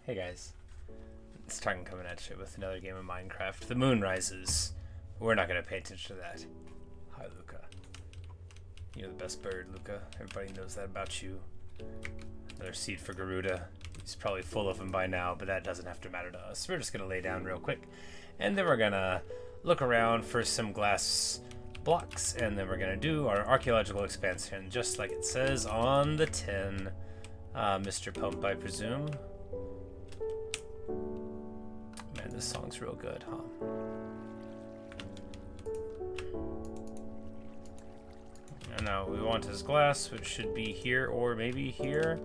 Hey guys, it's Tarkin coming at you with another game of Minecraft. The moon rises. We're not going to pay attention to that. Hi, Luca. You're the best bird, Luca. Everybody knows that about you. Another seed for Garuda. He's probably full of them by now, but that doesn't have to matter to us. We're just going to lay down real quick, and then we're going to look around for some glass blocks, and then we're going to do our archaeological expansion, just like it says on the tin. Mr. Pump, I presume. Man, this song's real good, huh? And now we want his glass, which should be here or maybe here.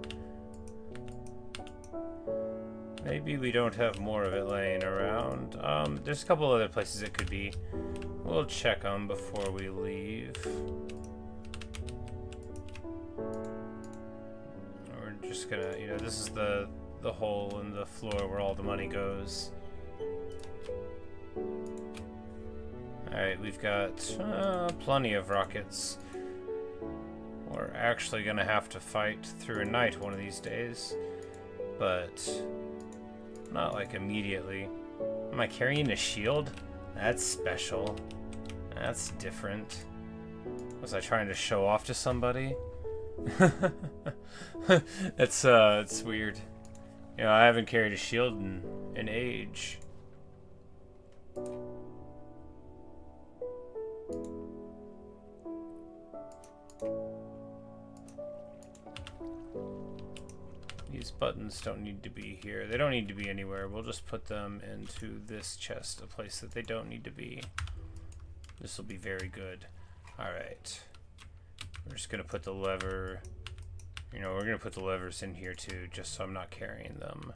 Maybe we don't have more of it laying around. There's a couple other places it could be. We'll check them before we leave. We're just gonna, this is the hole in the floor where all the money goes. Alright, we've got plenty of rockets. We're actually gonna have to fight through a night one of these days, but not like immediately. Am I carrying a shield? That's special. That's different. Was I trying to show off to somebody? It's weird. I haven't carried a shield in an age. These buttons don't need to be here. They don't need to be anywhere. We'll just put them into this chest, a place that they don't need to be. This will be very good. Alright. We're just going to put the lever... we're going to put the levers in here too, just so I'm not carrying them.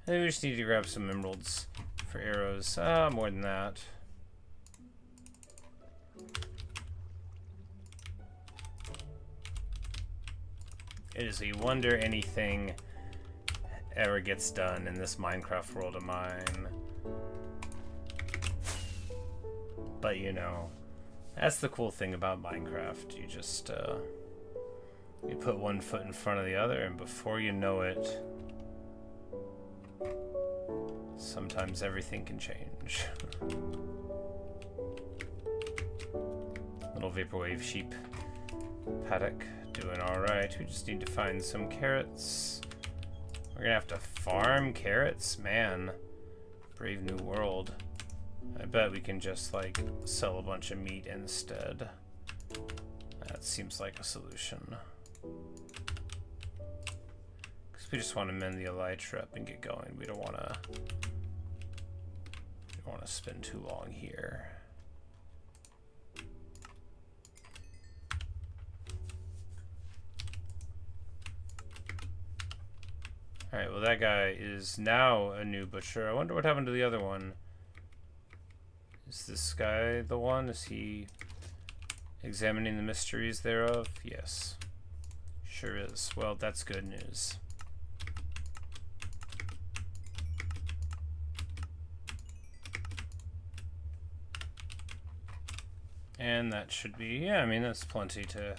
And we just need to grab some emeralds for arrows. More than that. It is a wonder anything ever gets done in this Minecraft world of mine. But that's the cool thing about Minecraft. You just, you put one foot in front of the other, and before you know it, sometimes everything can change. Little vaporwave sheep paddock. Doing alright. We just need to find some carrots. We're gonna have to farm carrots? Man. Brave new world. I bet we can just, sell a bunch of meat instead. That seems like a solution. Because we just want to mend the elytra up and get going. We don't want to spend too long here. Alright, well that guy is now a new butcher. I wonder what happened to the other one. Is this guy the one? Is he examining the mysteries thereof? Yes. Sure is. Well, that's good news. And that should be, yeah, that's plenty to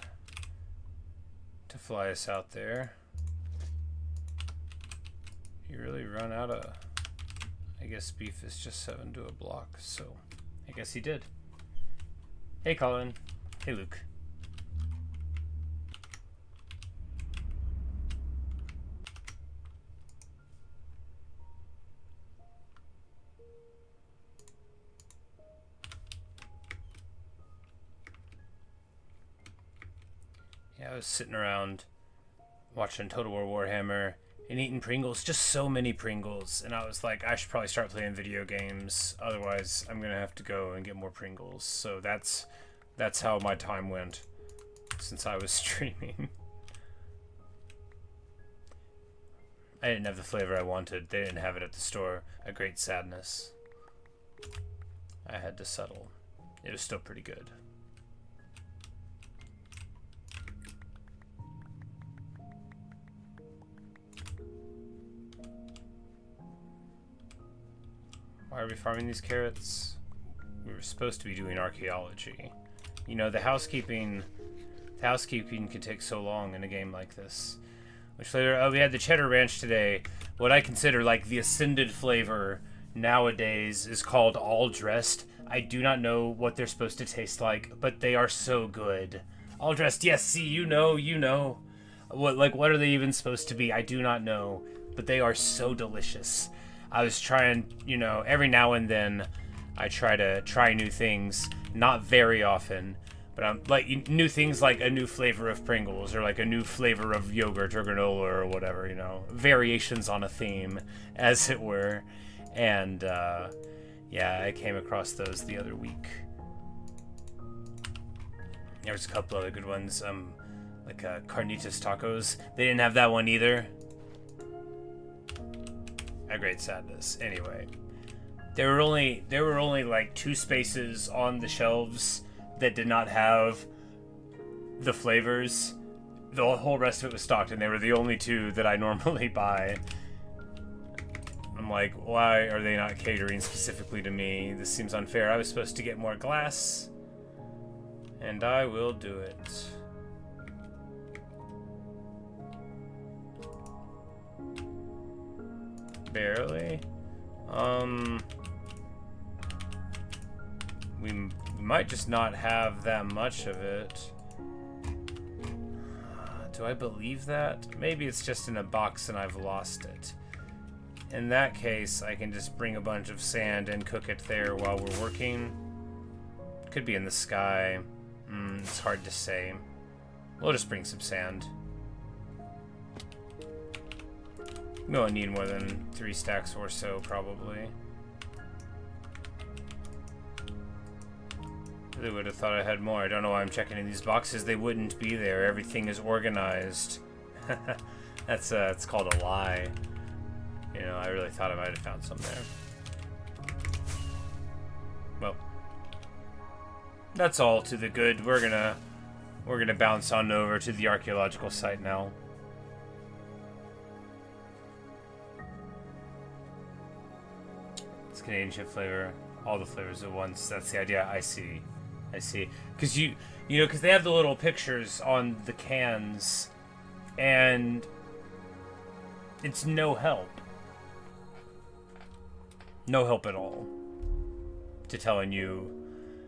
fly us out there. You really run out of... I guess beef is just 7 to a block, so I guess he did. Hey Colin. Hey Luke. Yeah, I was sitting around watching Total War Warhammer and eating Pringles, just so many Pringles, and I was like, I should probably start playing video games, otherwise I'm gonna have to go and get more Pringles. So that's how my time went since I was streaming. I didn't have the flavor I wanted. They didn't have it at the store. A great sadness. I had to settle. It was still pretty good. Why are we farming these carrots? We were supposed to be doing archaeology. The housekeeping can take so long in a game like this. Which flavor? Oh, we had the cheddar ranch today. What I consider like the ascended flavor nowadays is called all dressed. I do not know what they're supposed to taste like, but they are so good. All dressed, yes, see, you know. What are they even supposed to be? I do not know, but they are so delicious. I was trying, every now and then I try to try new things, not very often, but I'm like new things like a new flavor of Pringles or like a new flavor of yogurt or granola or whatever, variations on a theme, as it were. And yeah, I came across those the other week. There was a couple other good ones, like carnitas tacos. They didn't have that one either. A great sadness. Anyway, there were only like 2 spaces on the shelves that did not have the flavors. The whole rest of it was stocked, and they were the only 2 that I normally buy. I'm like, why are they not catering specifically to me? This seems unfair. I was supposed to get more glass, and I will do it. Barely. We might just not have that much of it. Do I believe that? Maybe it's just in a box and I've lost it. In that case, I can just bring a bunch of sand and cook it there while we're working. Could be in the sky. It's hard to say. We'll just bring some sand. We won't need more than 3 stacks or so, probably. Really would have thought I had more. I don't know why I'm checking in these boxes. They wouldn't be there. Everything is organized. It's called a lie. I really thought I might have found some there. Well, that's all to the good. We're gonna bounce on over to the archaeological site now. It's Canadian chip flavor, all the flavors at once. That's the idea. I see. Because because they have the little pictures on the cans, and it's no help. No help at all to telling you,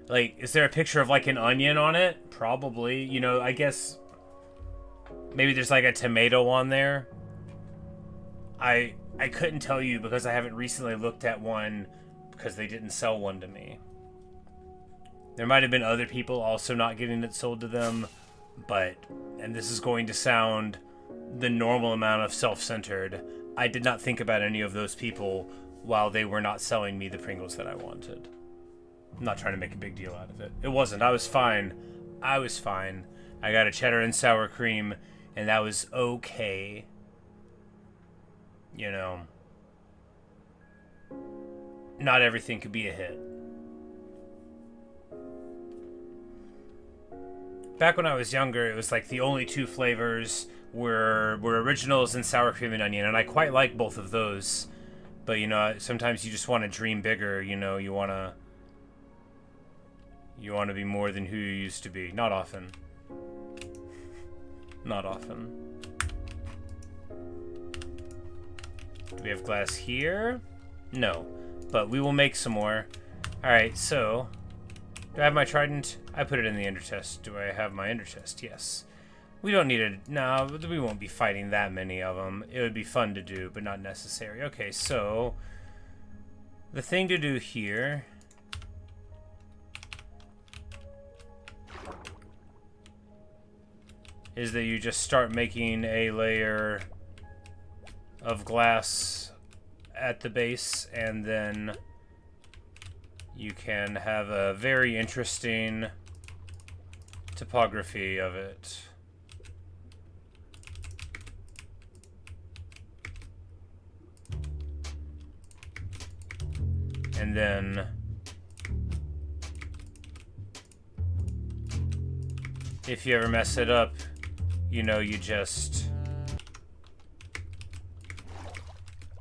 like, is there a picture of like an onion on it? Probably. I guess maybe there's like a tomato on there. I couldn't tell you because I haven't recently looked at one because they didn't sell one to me. There might have been other people also not getting it sold to them, and this is going to sound the normal amount of self-centered, I did not think about any of those people while they were not selling me the Pringles that I wanted. I'm not trying to make a big deal out of it. It wasn't. I was fine. I got a cheddar and sour cream, and that was okay. Not everything could be a hit. Back when I was younger, it was like the only 2 flavors were originals and sour cream and onion, and I quite like both of those. But sometimes you just want to dream bigger. You want to be more than who you used to be. Not often. Not often. Do we have glass here? No, but we will make some more. All right, so do I have my trident? I put it in the ender chest. Do I have my ender chest? Yes. We don't need it. No, we won't be fighting that many of them. It would be fun to do, but not necessary. Okay, so the thing to do here is that you just start making a layer of glass at the base, and then you can have a very interesting topography of it. And then if you ever mess it up, you just...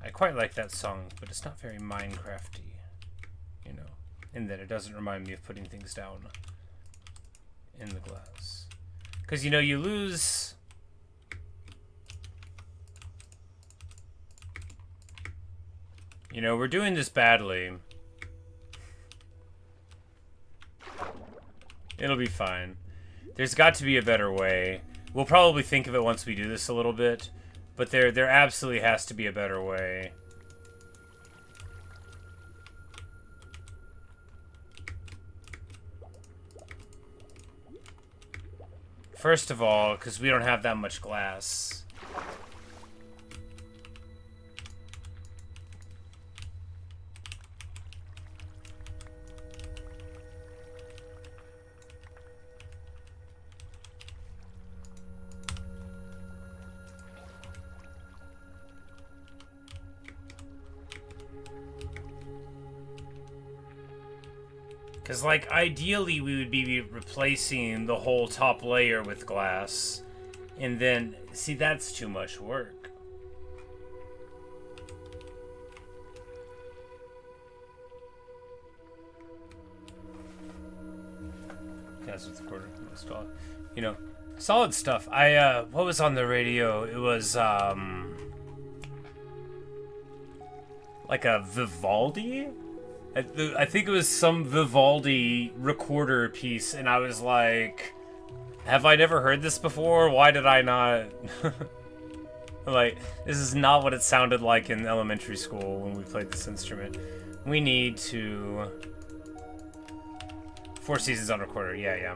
I quite like that song, but it's not very Minecrafty, in that it doesn't remind me of putting things down in the glass. Because, you lose You know, we're doing this badly. It'll be fine. There's got to be a better way. We'll probably think of it once we do this a little bit, but there absolutely has to be a better way. First of all, because we don't have that much glass. Because, like, ideally we would be replacing the whole top layer with glass. And then, see, that's too much work. That's what the quarter installed. You know, solid stuff. What was on the radio? It was, like a Vivaldi? I think it was some Vivaldi recorder piece, and I was like, have I never heard this before? Why did I not? Like, this is not what it sounded like in elementary school when we played this instrument. We need to... 4 seasons on recorder, yeah.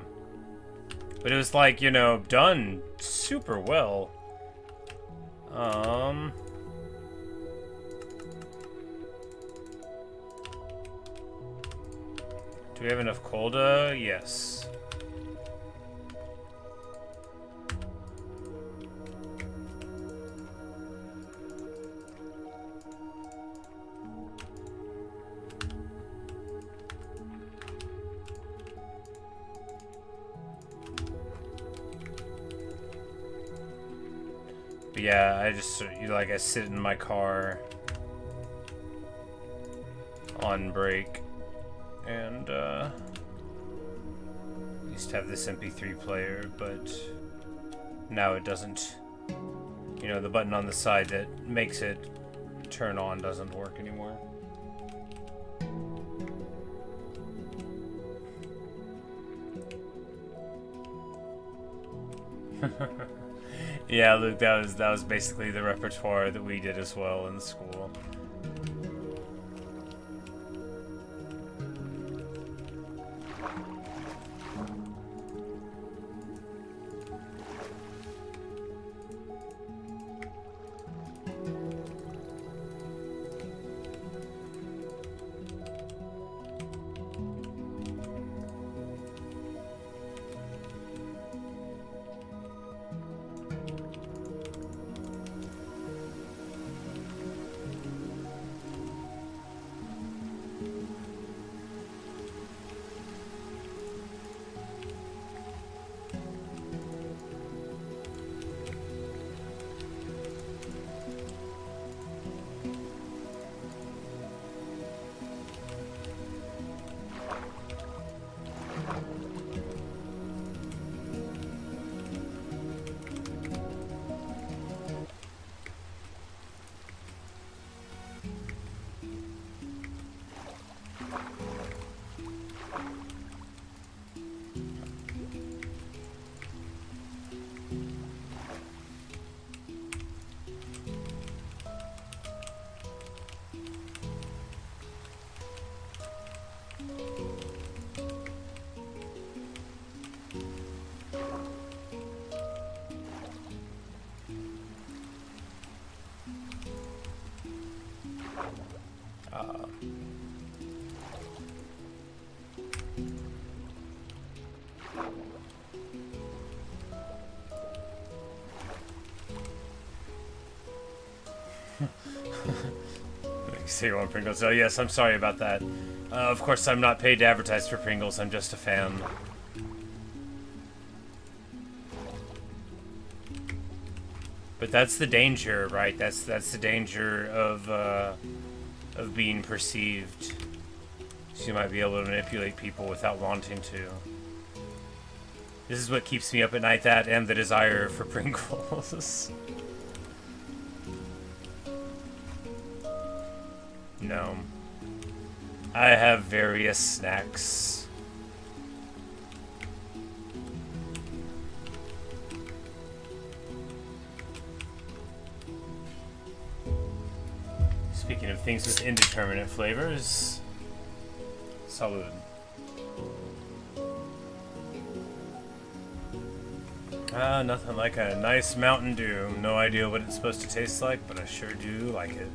But it was like, you know, done super well. Do we have enough colda? Yes. But yeah, I just, like, I sit in my car on break. And, used to have this MP3 player, but now it doesn't. You know, the button on the side that makes it turn on doesn't work anymore. Yeah, Luke, that was basically the repertoire that we did as well in school. Zero on Pringles. Oh yes, I'm sorry about that. Of course, I'm not paid to advertise for Pringles. I'm just a fan. But that's the danger, right? That's the danger of being perceived. So you might be able to manipulate people without wanting to. This is what keeps me up at night. That and the desire for Pringles. No. I have various snacks. Speaking of things with indeterminate flavors, salud. Ah, nothing like a nice Mountain Dew. No idea what it's supposed to taste like, but I sure do like it.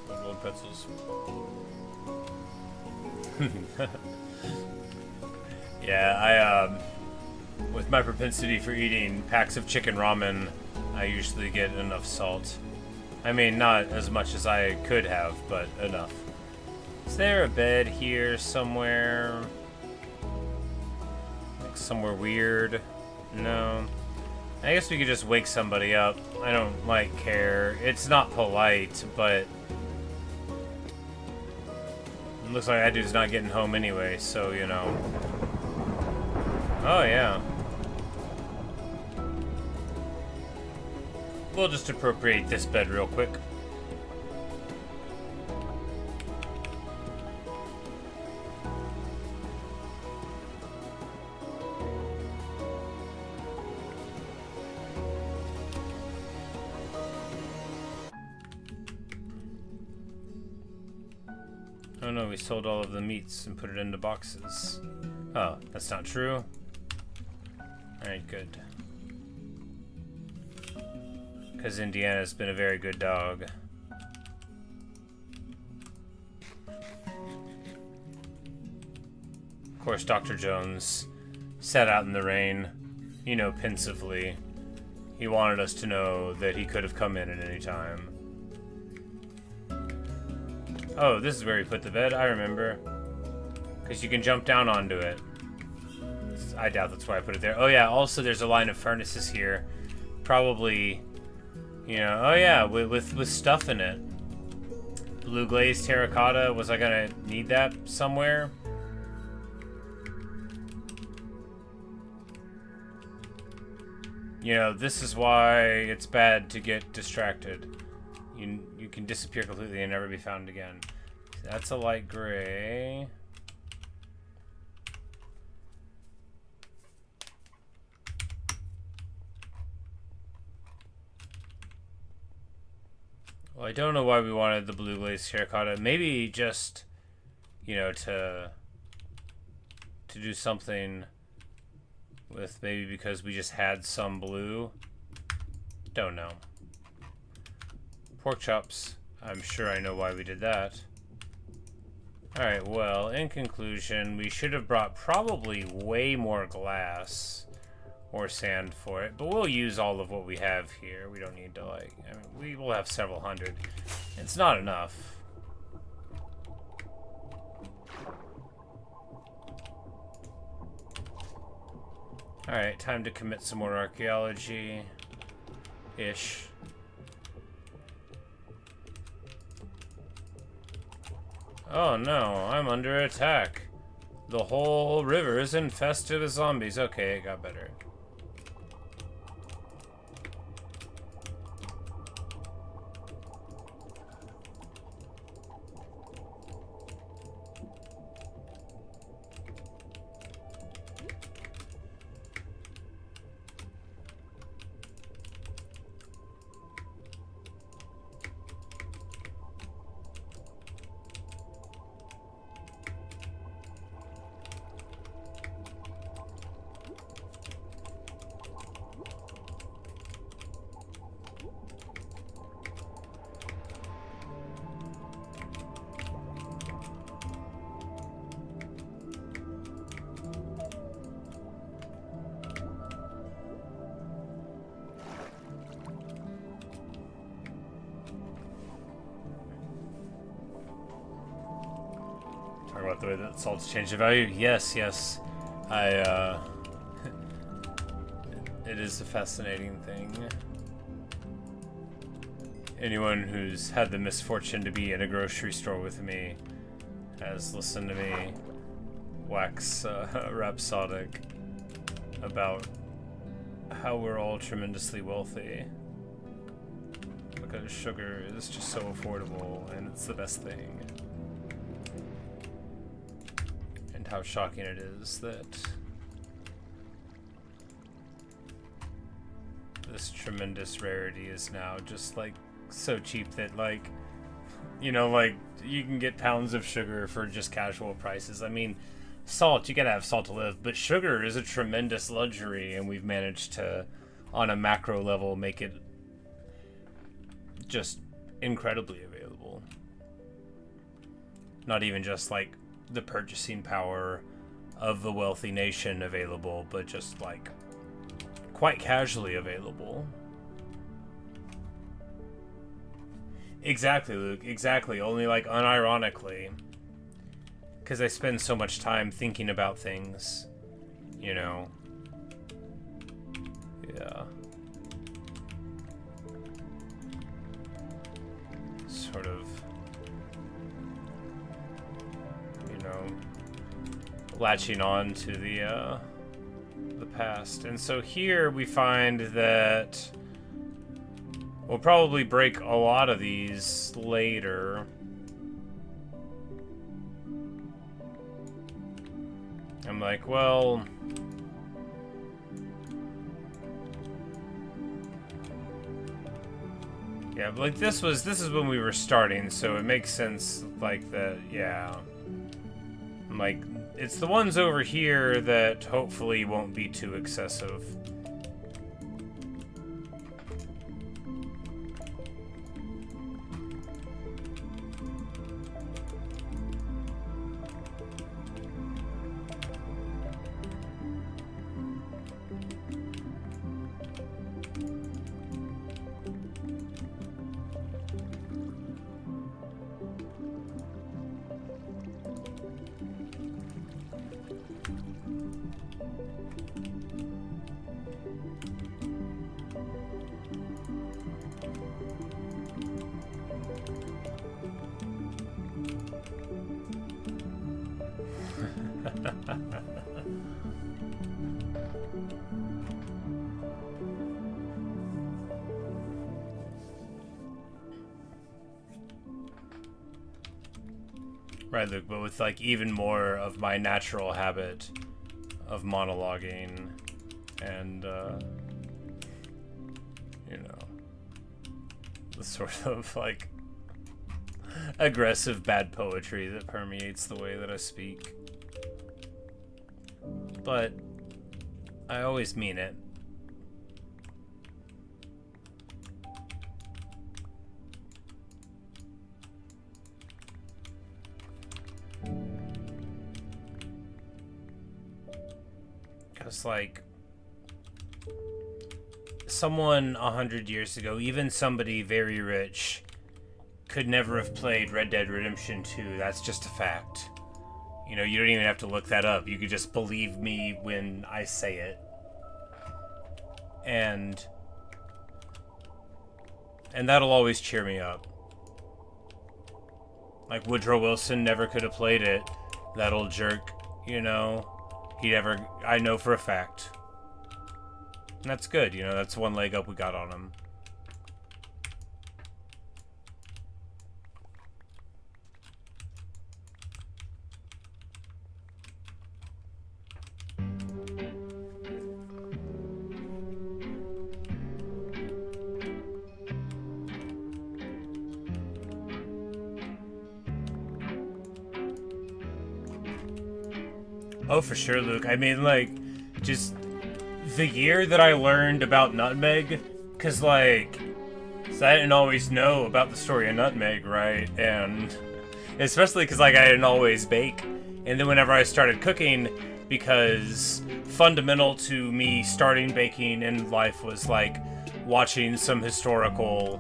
Little pretzels. Yeah, with my propensity for eating packs of chicken ramen, I usually get enough salt. I mean, not as much as I could have, but enough. Is there a bed here somewhere? Like somewhere weird? No. I guess we could just wake somebody up. I don't, care. It's not polite, but... It looks like that dude's not getting home anyway, so, you know. Oh, yeah. We'll just appropriate this bed real quick. Oh no, we sold all of the meats and put it into boxes. Oh, that's not true. Alright, good. Because Indiana's been a very good dog. Of course, Dr. Jones sat out in the rain, you know, pensively. He wanted us to know that he could have come in at any time. Oh, this is where he put the bed, I remember. Because you can jump down onto it. I doubt that's why I put it there. Oh yeah, also there's a line of furnaces here. Probably, you know, oh yeah, with stuff in it. Blue glazed terracotta, was I gonna need that somewhere? You know, this is why it's bad to get distracted. You can disappear completely and never be found again. That's a light gray. Well, I don't know why we wanted the blue glazed terracotta. Maybe just, you know, to do something with, maybe because we just had some blue. Don't know. Pork chops. I'm sure I know why we did that. Alright, well, in conclusion, we should have brought probably way more glass or sand for it, but we'll use all of what we have here. We don't need to, I mean, we will have several hundred. It's not enough. Alright, time to commit some more archaeology-ish. Oh no, I'm under attack. The whole river is infested with zombies. Okay, it got better. Talk about the way that salts change the value. Yes, yes. It is a fascinating thing. Anyone who's had the misfortune to be in a grocery store with me has listened to me wax rhapsodic about how we're all tremendously wealthy because sugar is just so affordable and it's the best thing. And how shocking it is that this tremendous rarity is now just like so cheap that like, you know, like you can get pounds of sugar for just casual prices. I mean, salt, you gotta have salt to live, but sugar is a tremendous luxury, and we've managed to, on a macro level, make it just incredibly available. Not even just like the purchasing power of the wealthy nation available, but just like quite casually available. Exactly, Luke, exactly. Only like unironically. Because I spend so much time thinking about things, you know. Yeah. Sort of, you know, latching on to the past. And so here we find that we'll probably break a lot of these later. I'm like, well, yeah, but like this is when we were starting, so it makes sense like that, yeah. I'm like, it's the ones over here that hopefully won't be too excessive. Right, Luke, but with like even more of my natural habit of monologuing and, you know, the sort of like aggressive bad poetry that permeates the way that I speak. But I always mean it. Because, like, someone 100 years ago, even somebody very rich, could never have played Red Dead Redemption 2. That's just a fact. You know, you don't even have to look that up. You could just believe me when I say it. And that'll always cheer me up. Like, Woodrow Wilson never could have played it. That old jerk, you know. He never, I know for a fact. And that's good, you know, that's one leg up we got on him. Oh, for sure, Luke. I mean, like, just the year that I learned about nutmeg, because, like, so I didn't always know about the story of nutmeg, right? And especially because, like, I didn't always bake. And then whenever I started cooking, because fundamental to me starting baking in life was, like, watching some historical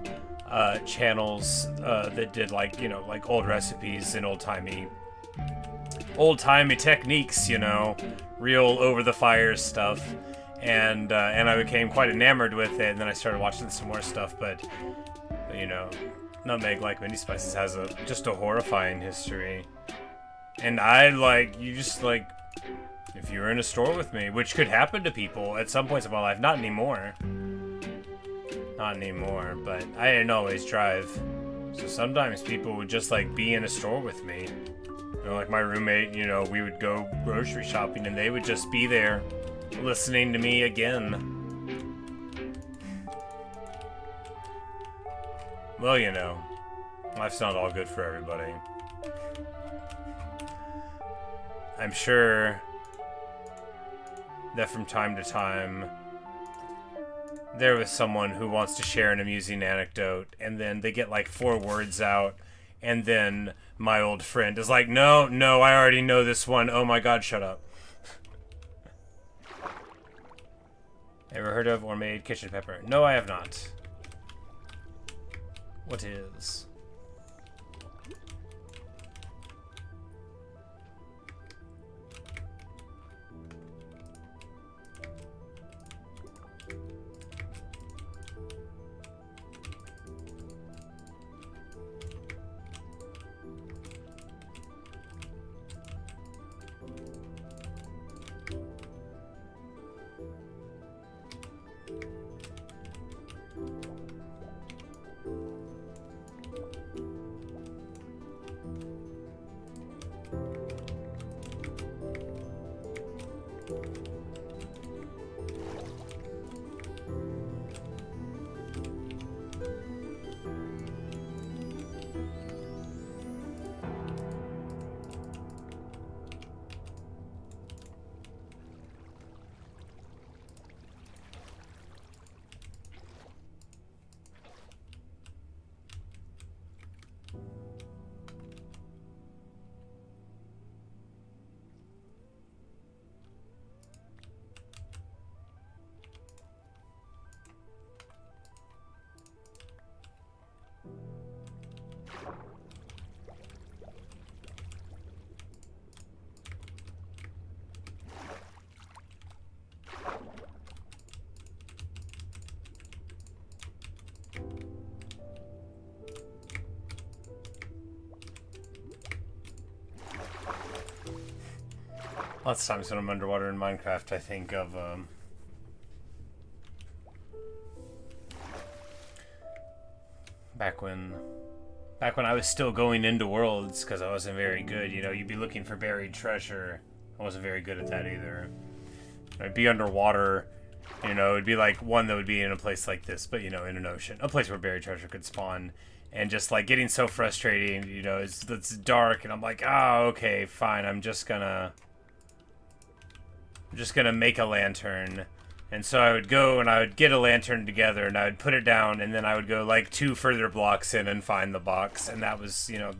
channels that did, like, you know, like, old recipes and old-timey techniques, you know, real over-the-fire stuff, and I became quite enamored with it, and then I started watching some more stuff, but you know, nutmeg, like many spices, has just a horrifying history, And I, like, you just, like, if you were in a store with me, which could happen to people at some points of my life, not anymore. Not anymore, but I didn't always drive. So sometimes people would just, like, be in a store with me. You know, like my roommate, you know, we would go grocery shopping and they would just be there listening to me again. Well, you know, life's not all good for everybody. I'm sure that from time to time there was someone who wants to share an amusing anecdote and then they get like 4 words out and then my old friend is like, no, I already know this one. Oh my god, shut up. Ever heard of or made kitchen pepper? No, I have not. What is? Lots of times when I'm underwater in Minecraft, I think of, back when I was still going into worlds, because I wasn't very good, you know, you'd be looking for buried treasure. I wasn't very good at that either. I'd be underwater, you know, it'd be like one that would be in a place like this, but, you know, in an ocean. A place where buried treasure could spawn. And just, like, getting so frustrating, you know, it's dark, and I'm like, oh, okay, fine, I'm just gonna make a lantern. And so I would go and I would get a lantern together and I would put it down and then I would go like 2 further blocks in and find the box. And that was, you know,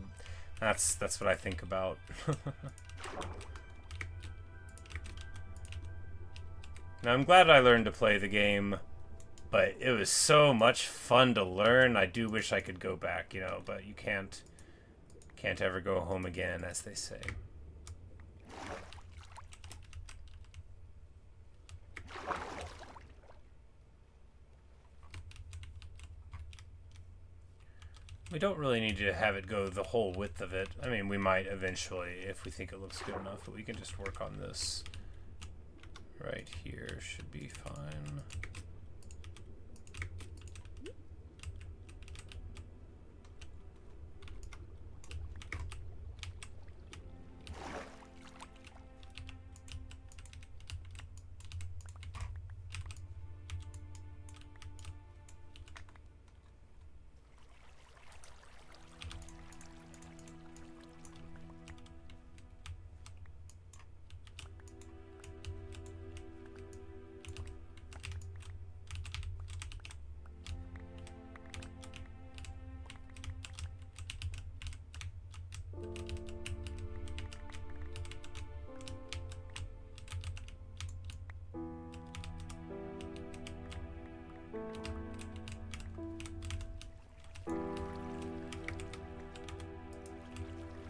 that's what I think about. Now I'm glad I learned to play the game, but it was so much fun to learn. I do wish I could go back, you know, but you can't ever go home again, as they say. We don't really need to have it go the whole width of it. I mean, we might eventually if we think it looks good enough, but we can just work on this. Right here should be fine.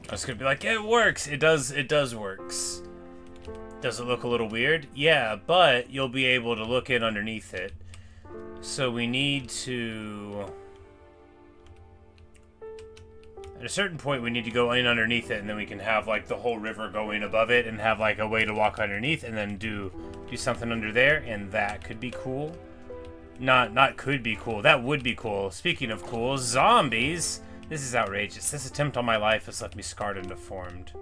I was gonna be like, it works. It does works. Does it look a little weird? Yeah, but you'll be able to look in underneath it. So we need to... I At a certain point, we need to go in underneath it, and then we can have like the whole river going above it, and have like a way to walk underneath, and then do something under there, and that could be cool. Not could be cool. That would be cool. Speaking of cool, zombies. This is outrageous. This attempt on my life has left me scarred and deformed.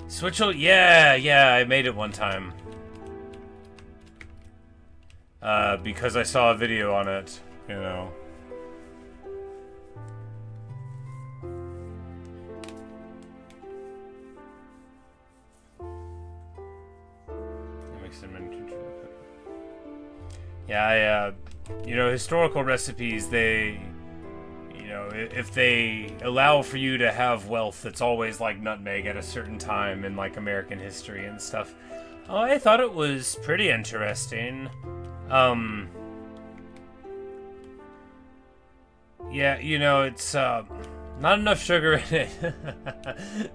Switchel? Yeah, I made it one time. Because I saw a video on it, you know. Yeah, you know, historical recipes, they, you know, if they allow for you to have wealth that's always like nutmeg at a certain time in like American history and stuff. Oh, I thought it was pretty interesting. Yeah, you know, it's, not enough sugar in it.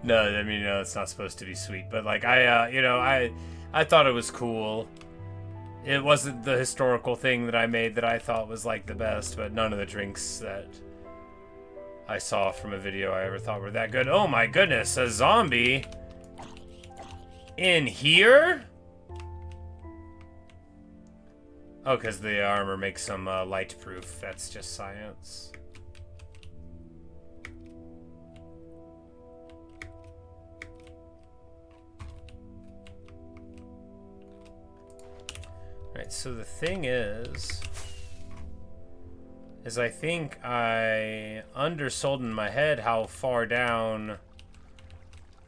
No, I mean, no, it's not supposed to be sweet, but like, you know, I thought it was cool. It wasn't the historical thing that I made that I thought was like the best, but none of the drinks that I saw from a video I ever thought were that good. Oh my goodness, a zombie in here? Oh, because the armor makes them light proof. That's just science. Right, so the thing is I think I undersold in my head how far down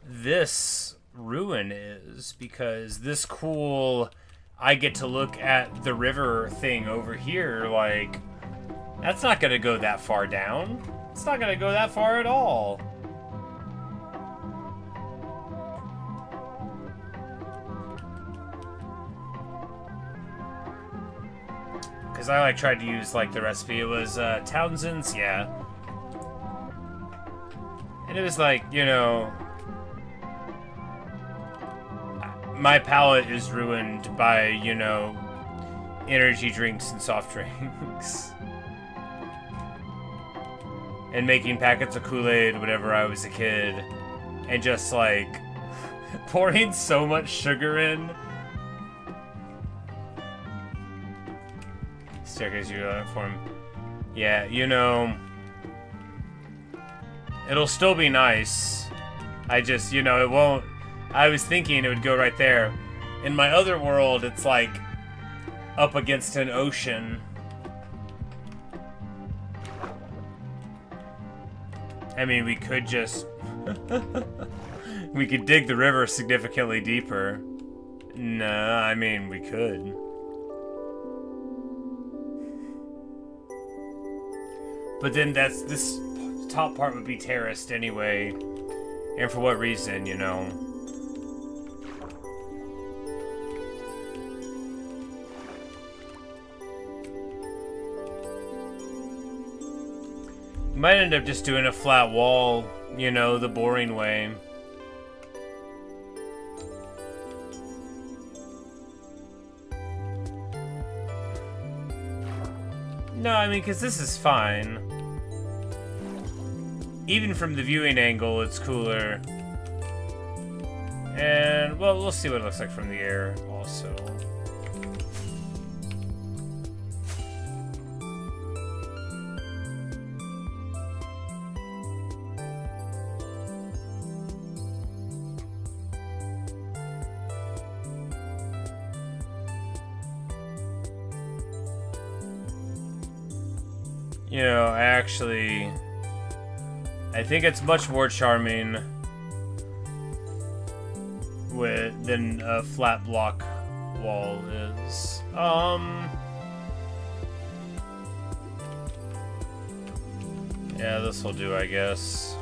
this ruin is, because this cool, I get to look at the river thing over here, like, that's not gonna go that far down. It's not gonna go that far at all. Because I like tried to use like the recipe. It was Townsend's, yeah. And it was like, you know, my palate is ruined by, you know, energy drinks and soft drinks. And making packets of Kool-Aid whenever I was a kid. And just like pouring so much sugar in. Staircase uniform. Yeah, you know, it'll still be nice. I just, you know, it won't. I was thinking it would go right there. In my other world, it's like up against an ocean. I mean, we could just we could dig the river significantly deeper. Nah, I mean, we could. But then this top part would be terraced anyway. And for what reason, you know? You might end up just doing a flat wall, you know, the boring way. No, I mean, because this is fine. Even from the viewing angle, it's cooler. And, well, we'll see what it looks like from the air, also. You know, I think it's much more charming than a flat block wall is. Yeah, this will do, I guess.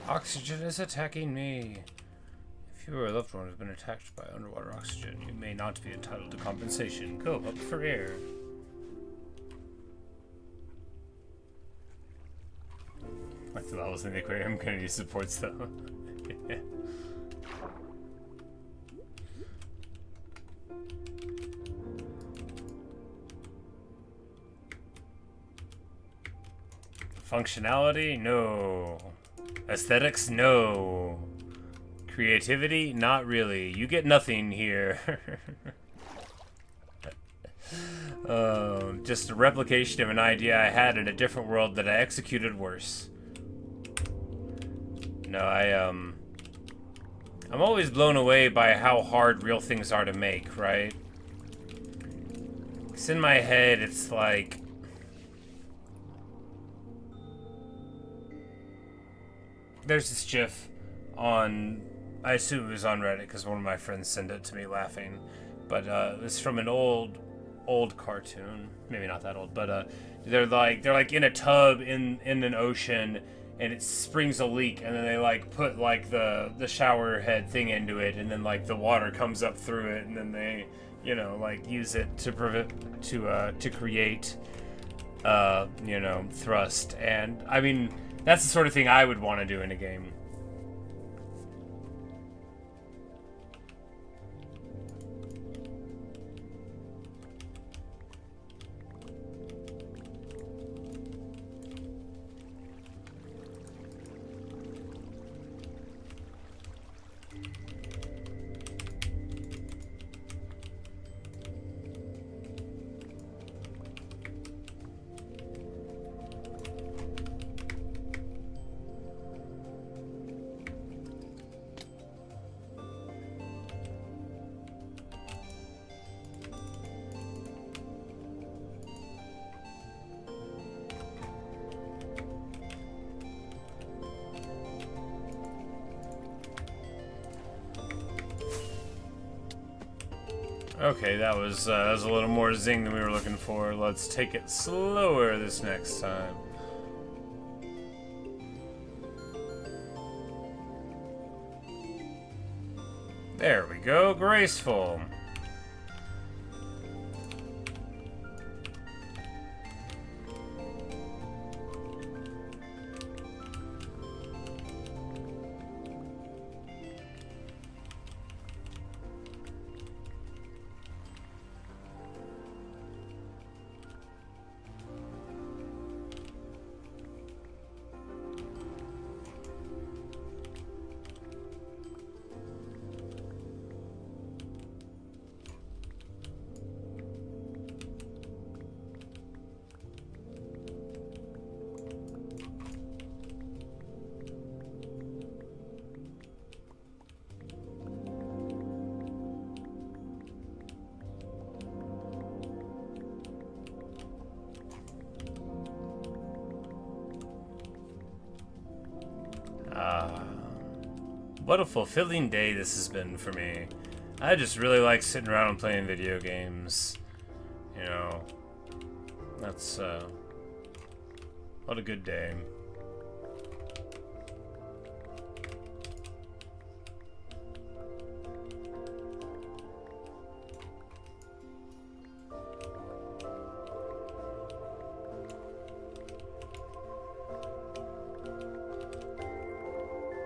Oxygen is attacking me. If you or a loved one has been attacked by underwater oxygen, you may not be entitled to compensation. Go up for air. I thought that was in the aquarium. Kennedy supports though. Functionality? No. Aesthetics? No. Creativity? Not really. You get nothing here. Just a replication of an idea I had in a different world that I executed worse. No, I'm always blown away by how hard real things are to make, right? 'Cause in my head, it's like... There's this GIF on... I assume it was on Reddit because one of my friends sent it to me laughing. But it's from an old cartoon. Maybe not that old, but they're like in a tub in an ocean, and it springs a leak, and then they like put like the shower head thing into it, and then like the water comes up through it, and then they, you know, like use it to create you know, thrust. And I mean, that's the sort of thing I would want to do in a game. Okay, that was a little more zing than we were looking for. Let's take it slower this next time. There we go, graceful. What a fulfilling day this has been for me. I just really like sitting around and playing video games. You know, that's, what a good day.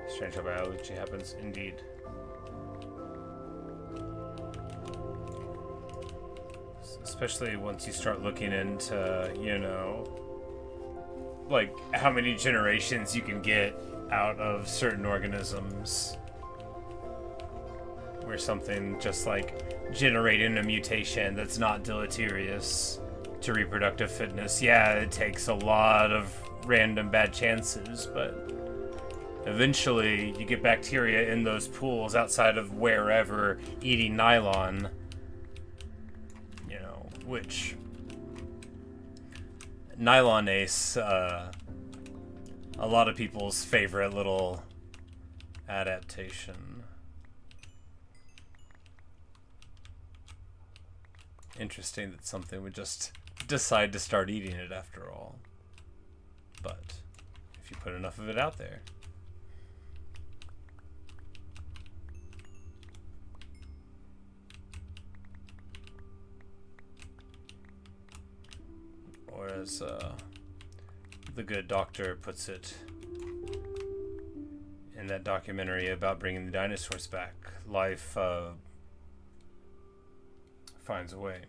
Strange how biology happens, indeed. Especially once you start looking into, you know, like how many generations you can get out of certain organisms. Where something just like generating a mutation that's not deleterious to reproductive fitness. Yeah, it takes a lot of random bad chances, but eventually, you get bacteria in those pools outside of wherever eating nylon. You know, which... Nylon Ace, a lot of people's favorite little adaptation. Interesting that something would just decide to start eating it after all. But if you put enough of it out there. Or as the good doctor puts it in that documentary about bringing the dinosaurs back, life finds a way.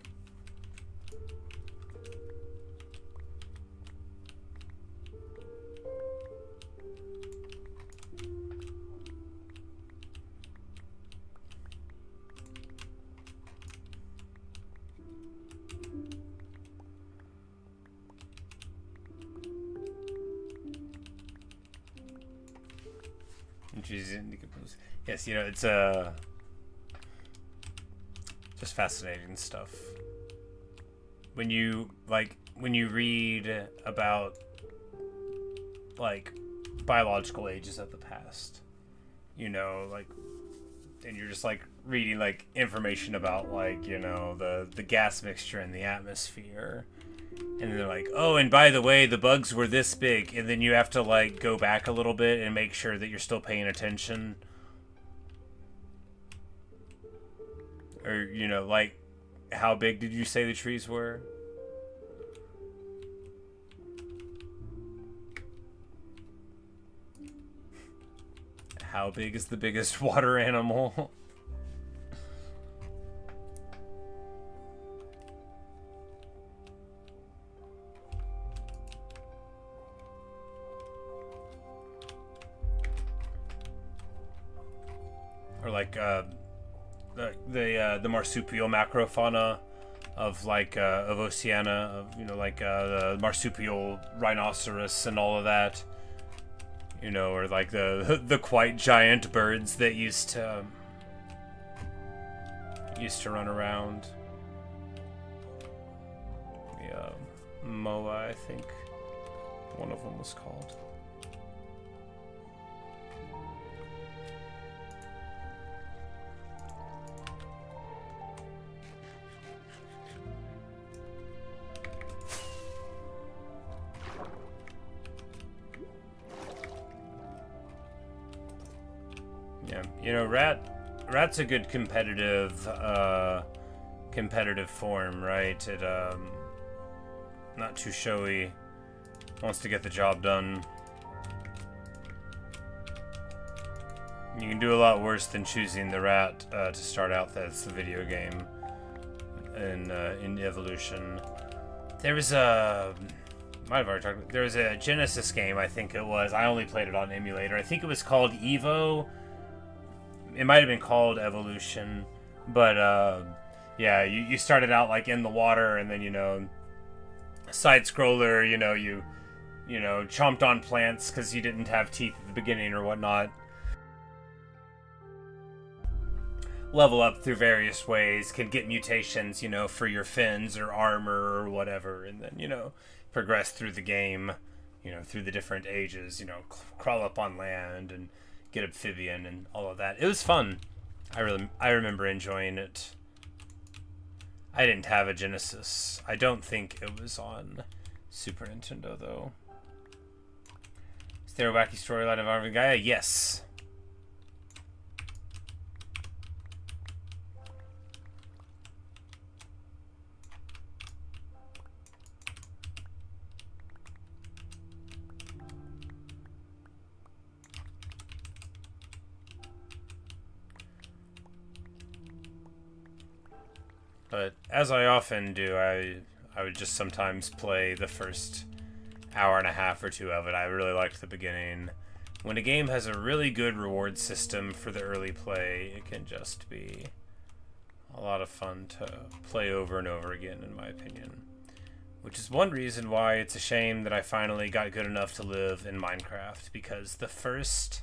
Yes, you know, it's just fascinating stuff. When you read about like biological ages of the past, you know, like, and you're just like reading like information about like, you know, the gas mixture in the atmosphere. And they're like, oh, and by the way, the bugs were this big. And then you have to, like, go back a little bit and make sure that you're still paying attention. Or, you know, like, how big did you say the trees were? How big is the biggest water animal? Or like the marsupial macrofauna of like of Oceania, of, you know, like the marsupial rhinoceros and all of that, you know, or like the quite giant birds that used to run around. Yeah, moa, I think one of them was called. Yeah, you know, rat's a good competitive form, right? It not too showy, wants to get the job done. You can do a lot worse than choosing the rat to start out. That's the video game in Evolution. There was a there was a Genesis game, I think it was. I only played it on emulator. I think it was called Evo. It might have been called Evolution, but yeah, you started out like in the water, and then, you know, side scroller, you know, you chomped on plants because you didn't have teeth at the beginning or whatnot. Level up through various ways, can get mutations, you know, for your fins or armor or whatever, and then, you know, progress through the game, you know, through the different ages, you know, crawl up on land and get amphibian and all of that. It was fun. I remember enjoying it. I didn't have a Genesis. I don't think it was on Super Nintendo though. Is there a wacky storyline of Arvin Gaia? Yes. But as I often do, I would just sometimes play the first hour and a half or two of it. I really liked the beginning. When a game has a really good reward system for the early play, it can just be a lot of fun to play over and over again, in my opinion. Which is one reason why it's a shame that I finally got good enough to live in Minecraft, because the first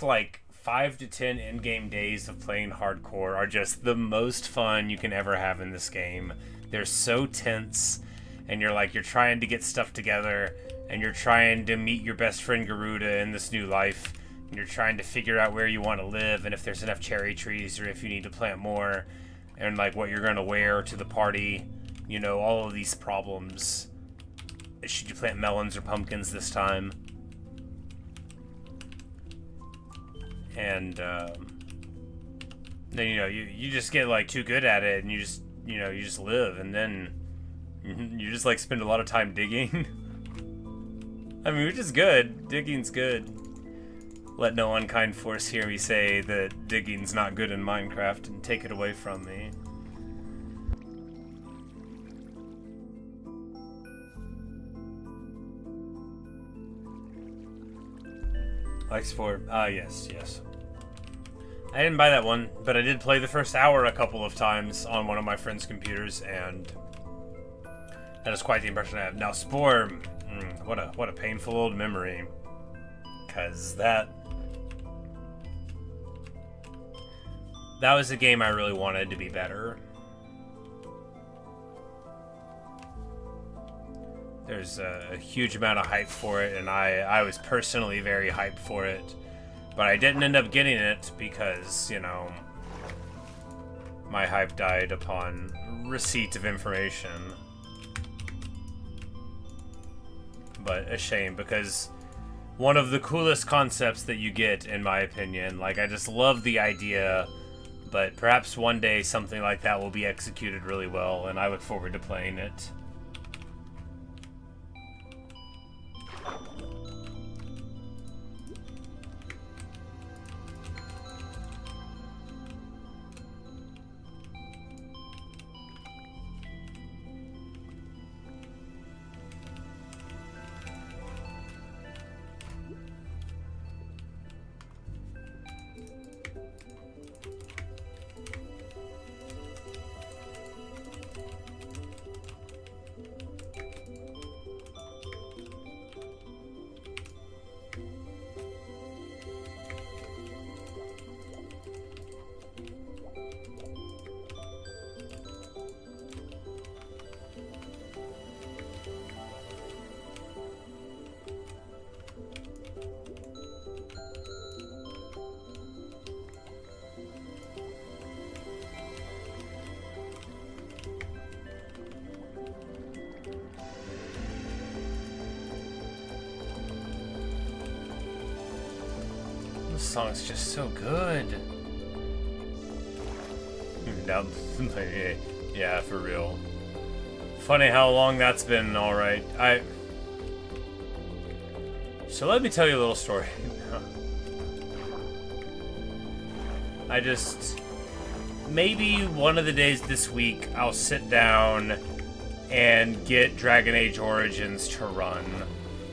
like 5 to 10 in-game days of playing hardcore are just the most fun you can ever have in this game. They're so tense, and you're trying to get stuff together, and you're trying to meet your best friend Garuda in this new life, and you're trying to figure out where you want to live, and if there's enough cherry trees, or if you need to plant more, and like what you're going to wear to the party, You know, all of these problems. Should you plant melons or pumpkins this time? And then, you know, you just get like too good at it, and you just live, and then you just like spend a lot of time digging. I mean, which is good. Digging's good. Let no unkind force hear me say that digging's not good in Minecraft and take it away from me. X4. Yes. I didn't buy that one, but I did play the first hour a couple of times on one of my friend's computers, and that is quite the impression I have. Now, Spore, what a painful old memory, because that was a game I really wanted to be better. There's a huge amount of hype for it, and I was personally very hyped for it. But I didn't end up getting it because, you know, my hype died upon receipt of information. But a shame, because one of the coolest concepts that you get, in my opinion, like, I just love the idea, but perhaps one day something like that will be executed really well, and I look forward to playing it. This song's just so good. Now, yeah, for real. Funny how long that's been. All right, So let me tell you a little story. Maybe one of the days this week I'll sit down and get Dragon Age Origins to run.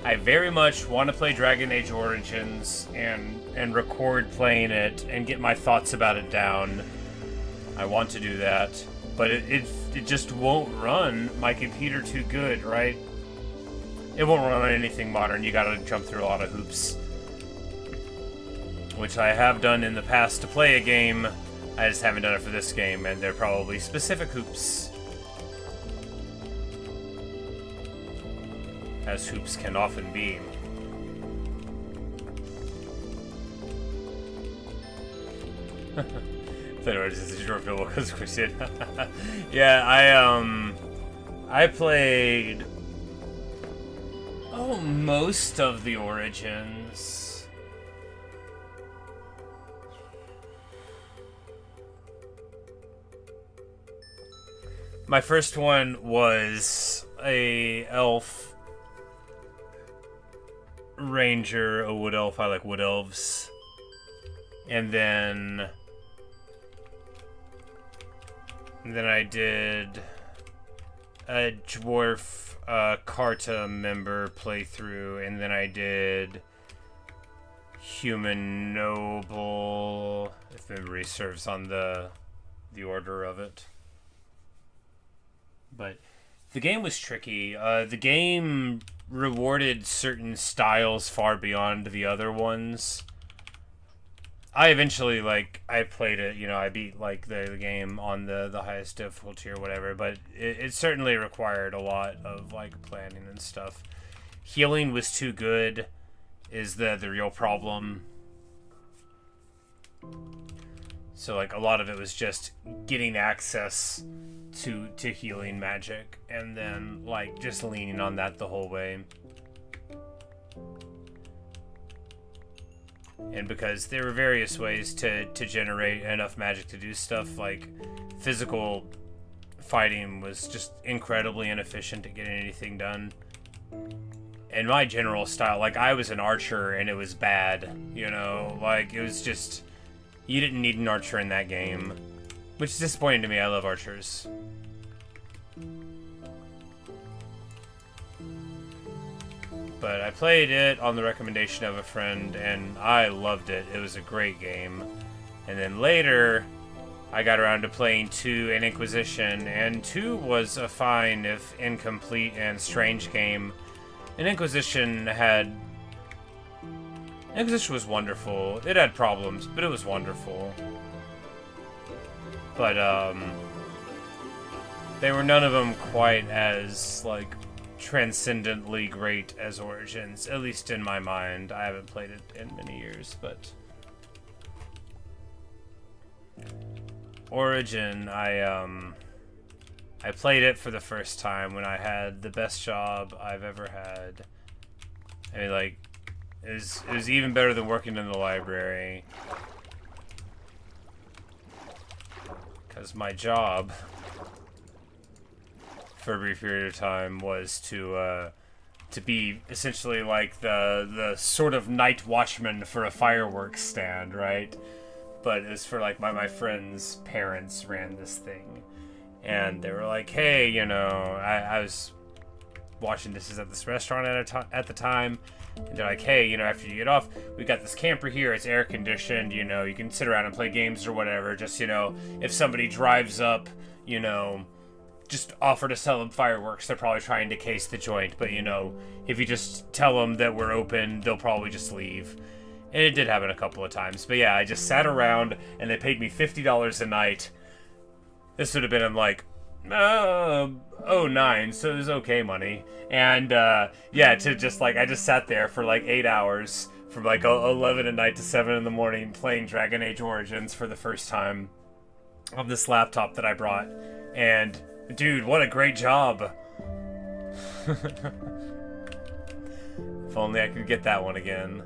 I very much want to play Dragon Age Origins and record playing it and get my thoughts about it down. I want to do that, but it just won't run my computer too good, right? It won't run on anything modern. You gotta jump through a lot of hoops, which I have done in the past to play a game. I just haven't done it for this game, and they're probably specific hoops, as hoops can often be. Yeah, I played most of the Origins. My first one was a elf ranger, a wood elf. I like wood elves. And then I did a dwarf Carta member playthrough, and then I did human noble, if memory serves, on the order of it. But the game was tricky. The game rewarded certain styles far beyond the other ones. I eventually, I played it, I beat, the game on the highest difficulty or whatever, but it certainly required a lot of, planning and stuff. Healing was too good is the real problem. So like a lot of it was just getting access to healing magic, and then like just leaning on that the whole way. And because there were various ways to generate enough magic to do stuff, like physical fighting was just incredibly inefficient at getting anything done. And my general style, like I was an archer and it was bad, you know, like it was just, you didn't need an archer in that game, which is disappointing to me. I love archers. But I played it on the recommendation of a friend, and I loved it. It was a great game. And then later, I got around to playing 2 and Inquisition, and 2 was a fine, if incomplete and strange game. And Inquisition was wonderful. It had problems, but it was wonderful. But, they were none of them quite as, like, transcendently great as Origins, at least in my mind. I haven't played it in many years, but Origin, I played it for the first time when I had the best job I've ever had. I mean, like, it was even better than working in the library, because my job for a brief period of time was to be essentially like the sort of night watchman for a fireworks stand, right? But it was for like my friend's parents ran this thing, and they were like, hey, you know, I was watching This Is at this restaurant at the time, and they're like, hey, you know, after you get off, we got this camper here, it's air conditioned, you know, you can sit around and play games or whatever, just, you know, if somebody drives up, you know, just offer to sell them fireworks. They're probably trying to case the joint, but you know, if you just tell them that we're open, they'll probably just leave. And it did happen a couple of times, but yeah, I just sat around and they paid me $50 a night. This would have been in like 09, so it was okay money. And yeah, to just like, I just sat there for like 8 hours from like 11 at night to 7 in the morning playing Dragon Age Origins for the first time on this laptop that I brought. And dude, what a great job. If only I could get that one again.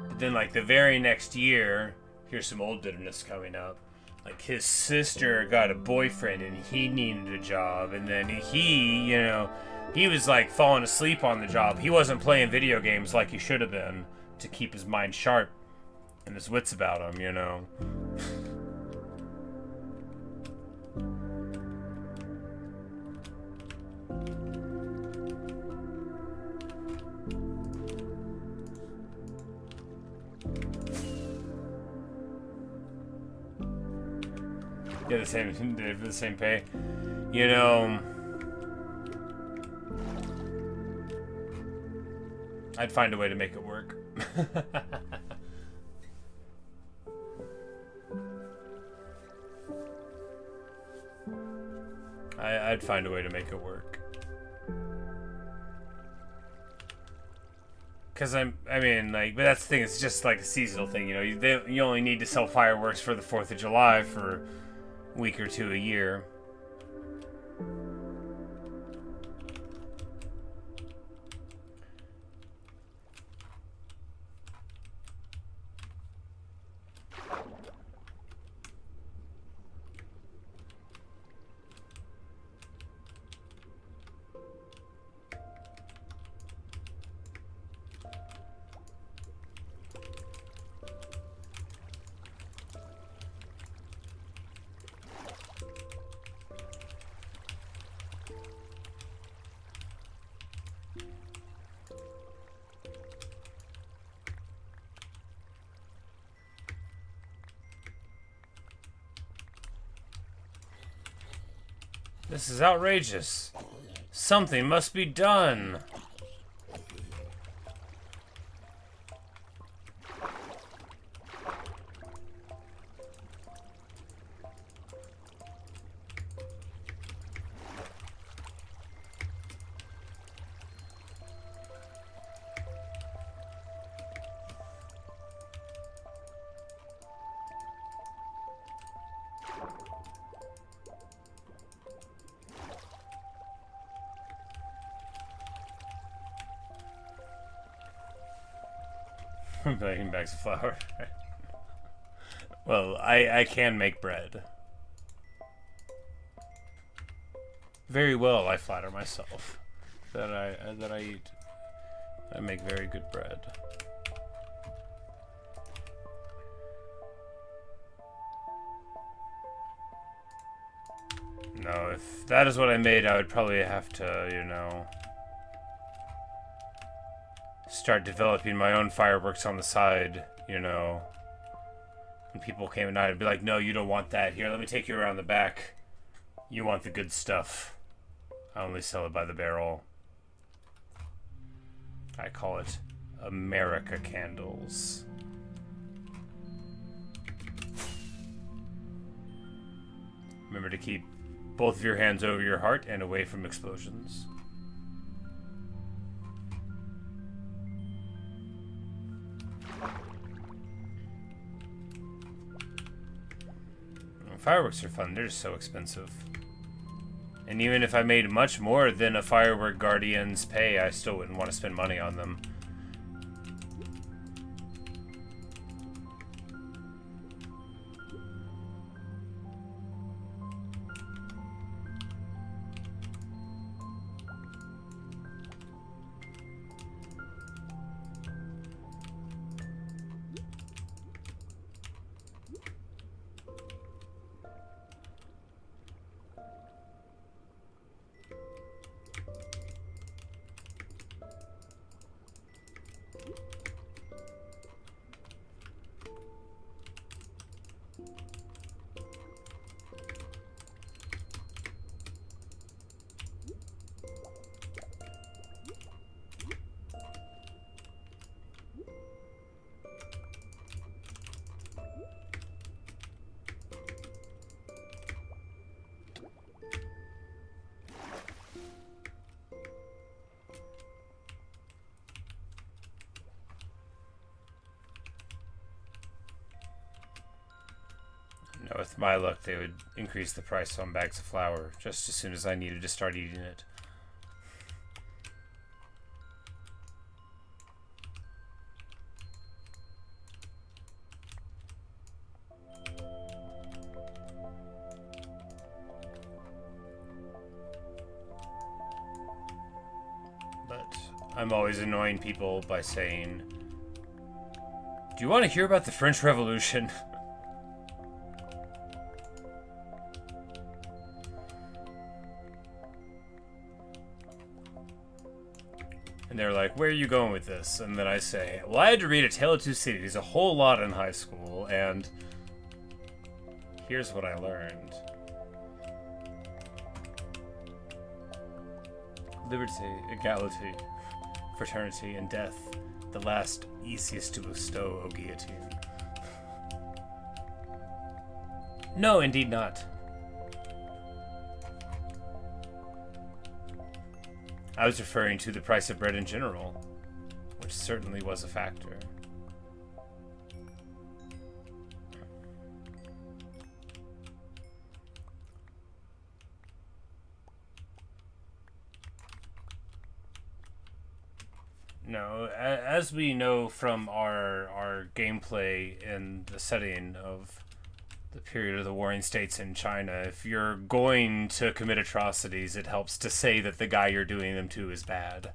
But then like the very next year, here's some old bitterness coming up. Like his sister got a boyfriend and he needed a job, and then he, you know, he was like falling asleep on the job. He wasn't playing video games like he should have been to keep his mind sharp and his wits about him, you know. Yeah, the same pay. You know, I'd find a way to make it work. I'd find a way to make it work. Cause I mean, like, but that's the thing. It's just like a seasonal thing, you know. You only need to sell fireworks for the 4th of July for a week or two a year. This is outrageous. Something must be done. Making bags of flour. Well, I can make bread. Very well, I flatter myself that I eat. I make very good bread. No, if that is what I made, I would probably have to, you know, start developing my own fireworks on the side, you know. When people came at night, I'd be like, no, you don't want that. Here, let me take you around the back. You want the good stuff. I only sell it by the barrel. I call it America candles. Remember to keep both of your hands over your heart and away from explosions. Fireworks are fun, they're just so expensive. And even if I made much more than a firework guardian's pay, I still wouldn't want to spend money on them. With my luck, they would increase the price on bags of flour just as soon as I needed to start eating it. But I'm always annoying people by saying, "Do you want to hear about the French Revolution?" And they're like, where are you going with this? And then I say, well, I had to read A Tale of Two Cities a whole lot in high school, and here's what I learned. Liberty, equality, fraternity, and death. The last easiest to bestow, O guillotine. No, indeed not. I was referring to the price of bread in general, which certainly was a factor. No, as we know from our gameplay in the setting of the period of the Warring States in China, if you're going to commit atrocities, it helps to say that the guy you're doing them to is bad.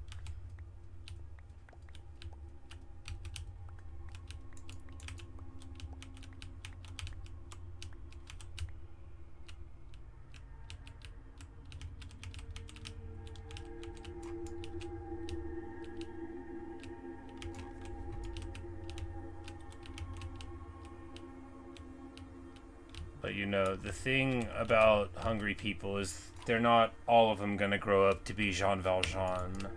But you know, the thing about hungry people is they're not all of them gonna grow up to be Jean Valjean.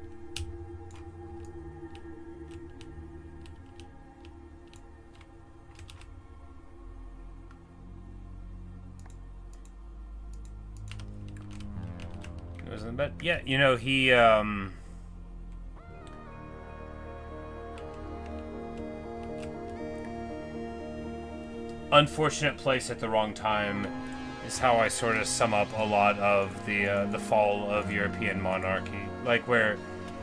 It wasn't bad. Yeah, you know, he unfortunate place at the wrong time is how I sort of sum up a lot of the fall of European monarchy. Like, where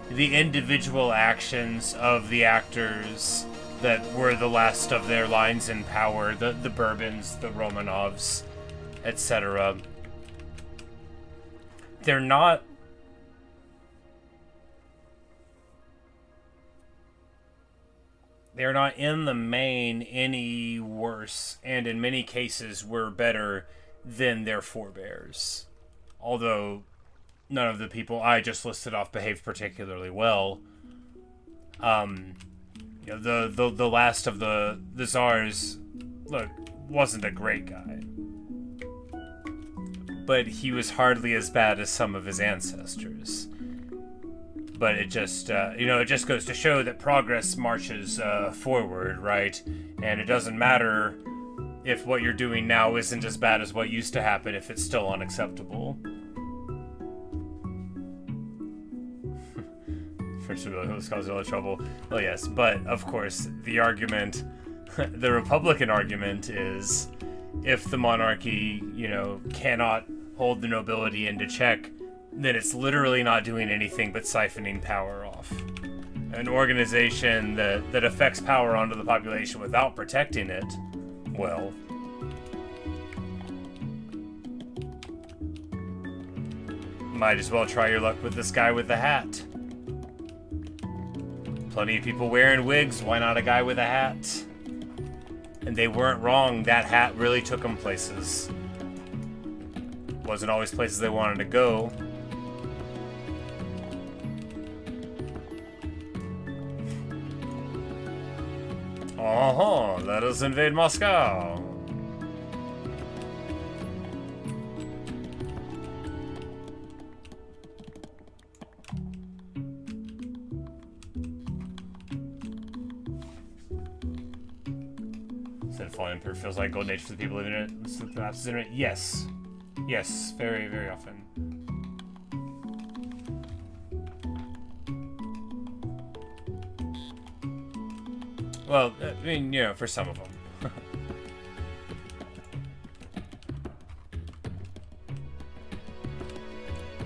the individual actions of the actors that were the last of their lines in power, the Bourbons, the Romanovs, etc. They're not in the main any worse, and in many cases were better than their forebears. Although none of the people I just listed off behaved particularly well. The last of the Tsars, look, wasn't a great guy. But he was hardly as bad as some of his ancestors. But it just, it just goes to show that progress marches forward, right? And it doesn't matter if what you're doing now isn't as bad as what used to happen if it's still unacceptable. First of all, who's causing all the trouble? Well, yes, but of course, the argument, the Republican argument is if the monarchy, cannot hold the nobility into check, then it's literally not doing anything but siphoning power off. An organization that affects power onto the population without protecting it, well, might as well try your luck with this guy with the hat. Plenty of people wearing wigs, why not a guy with a hat? And they weren't wrong, that hat really took them places. Wasn't always places they wanted to go. Let us invade Moscow. Said falling emperor feels like golden age for the people living in it. Perhaps in it. Yes. Yes, very, very often. Well, I mean, for some of them.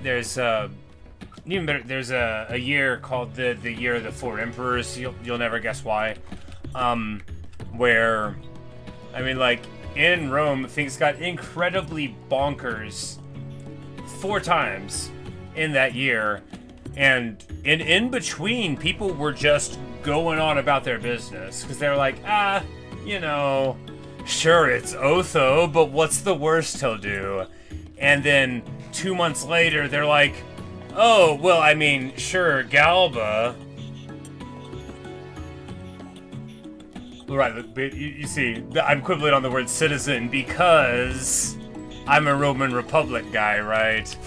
There's even better. There's a year called the Year of the Four Emperors. You'll never guess why. Where, I mean, like in Rome, things got incredibly bonkers 4 times in that year, and in between, people were just going on about their business because they're like, sure, it's Otho, but what's the worst he'll do? And then 2 months later, they're like, oh, well, I mean, sure, Galba. Right, but you see, I'm quibbling on the word citizen because I'm a Roman Republic guy, right?